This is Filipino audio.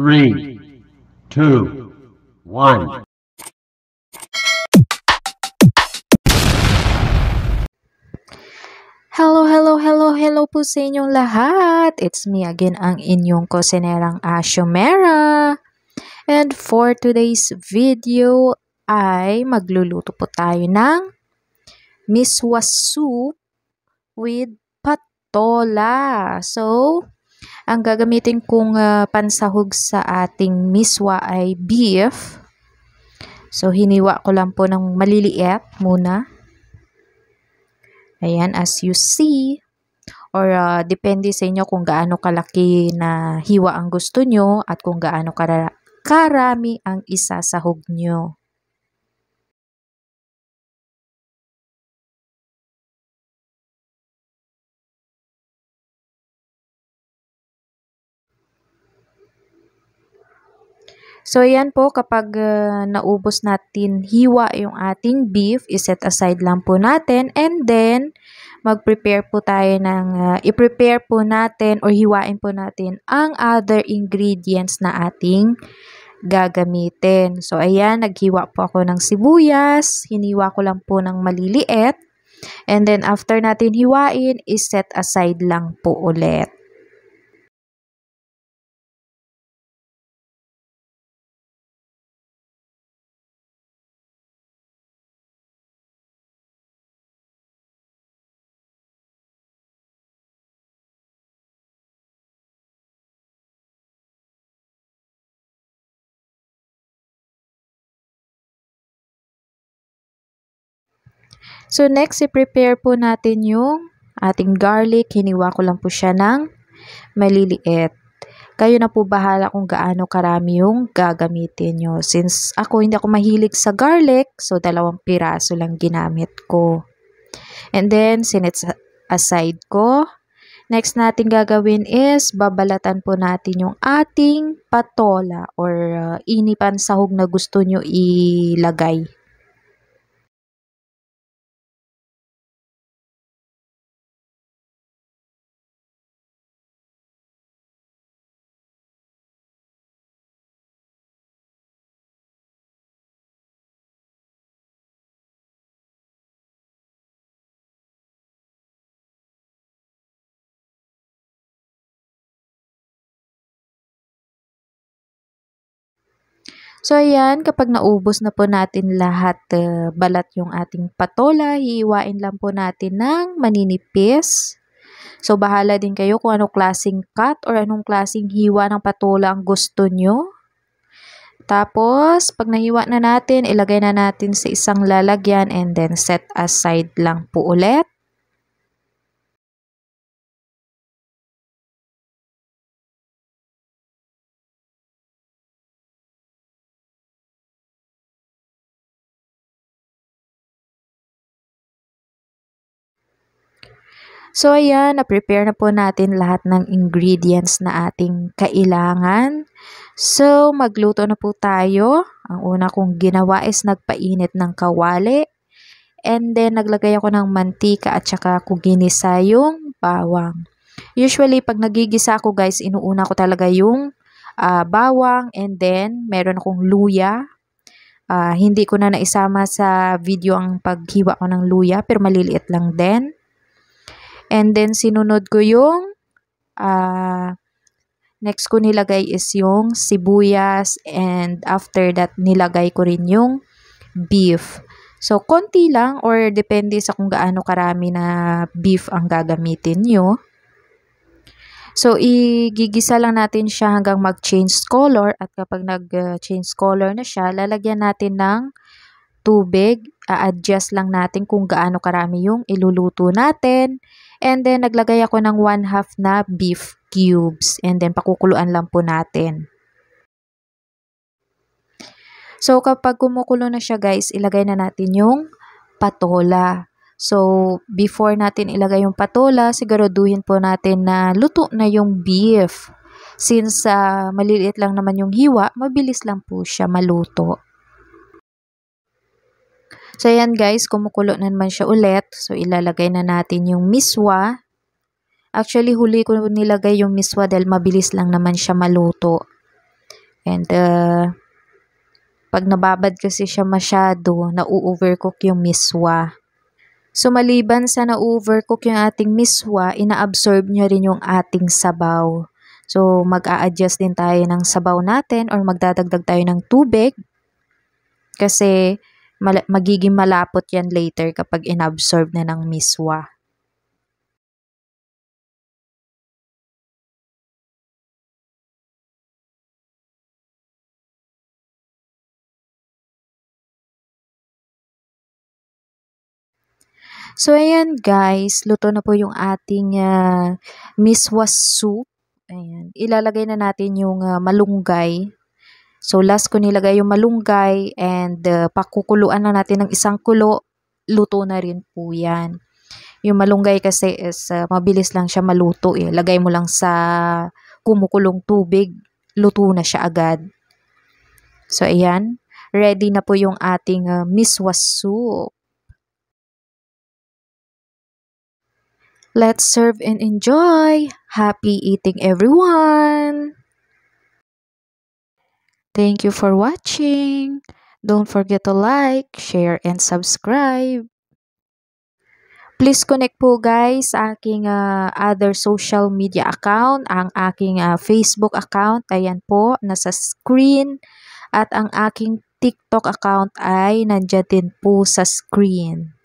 3, 2, 1. Hello po sa inyong lahat. It's me again, ang inyong kusinerang Ashomera. And for today's video ay magluluto po tayo ng miswa soup with patola. So, ang gagamitin kong pansahog sa ating miswa ay beef. So, hiniwa ko lang po ng maliliit muna. Ayan, as you see. Or depende sa inyo kung gaano kalaki na hiwa ang gusto nyo at kung gaano karami ang isasahog nyo. So, ayan po, kapag naubos natin hiwa yung ating beef, iset aside lang po natin. And then, mag-prepare po tayo ng, i-prepare po natin or hiwain po natin ang other ingredients na ating gagamitin. So, ayan, naghiwa po ako ng sibuyas. Hiniwa ko lang po ng maliliit. And then, after natin hiwain, iset aside lang po ulit. So, next, i-prepare po natin yung ating garlic. Hiniwa ko lang po siya ng maliliit. Kayo na po bahala kung gaano karami yung gagamitin nyo. Since hindi ako mahilig sa garlic, so 2 piraso lang ginamit ko. And then, sinet aside ko. Next natin gagawin is, babalatan po natin yung ating patola or inipan sahog na gusto nyo ilagay. So, ayan, kapag naubos na po natin lahat, balat yung ating patola, hihiwain lang po natin ng maninipis. So, bahala din kayo kung anong klaseng cut or anong klaseng hiwa ng patola ang gusto nyo. Tapos, pag nahiwa na natin, ilagay na natin sa isang lalagyan and then set aside lang po ulit. So, ayan, na-prepare na po natin lahat ng ingredients na ating kailangan. So, magluto na po tayo. Ang una kong ginawa is nagpainit ng kawali. And then, naglagay ako ng mantika at saka ko ginisa yung bawang. Usually, pag nagigisa ako guys, inuuna ko talaga yung bawang and then meron akong luya. Hindi ko na naisama sa video ang paghiwa ko ng luya pero maliliit lang din. And then, sinunod ko yung next ko nilagay is yung sibuyas and after that, nilagay ko rin yung beef. So, konti lang or depende sa kung gaano karami na beef ang gagamitin nyo. So, igigisa lang natin siya hanggang mag-change color at kapag nag-change color na siya, lalagyan natin ng tubig. A-adjust lang natin kung gaano karami yung iluluto natin. And then, naglagay ako ng 1/2 na beef cubes. And then, pakukuluan lang po natin. So, kapag kumukulo na siya guys, ilagay na natin yung patola. So, before natin ilagay yung patola, siguraduhin po natin na luto na yung beef. Since maliliit lang naman yung hiwa, mabilis lang po siya maluto. So, ayan guys, kumukulo na naman siya ulit. So, ilalagay na natin yung miswa. Actually, huli ko nilagay yung miswa dahil mabilis lang naman siya maluto. And pag nababad kasi siya masyado, na-overcook yung miswa. So maliban sa na-overcook yung ating miswa, ina-absorb niya rin yung ating sabaw. So mag-a-adjust din tayo ng sabaw natin or magdadagdag tayo ng tubig kasi magiging malapot yan later kapag inabsorb na ng miswa. So, ayan guys, luto na po yung ating miswa soup. Ayan. Ilalagay na natin yung malunggay. So, last ko nilagay yung malunggay and pakukuluan na natin ng isang kulo. Luto na rin po yan. Yung malunggay kasi is mabilis lang siya maluto eh. Lagay mo lang sa kumukulong tubig, luto na siya agad. So, ayan. Ready na po yung ating miswa soup. Let's serve and enjoy! Happy eating everyone! Thank you for watching! Don't forget to like, share, and subscribe! Please connect po guys sa aking other social media account, ang aking Facebook account, ayan po, nasa screen, at ang aking TikTok account ay nandiyan din po sa screen.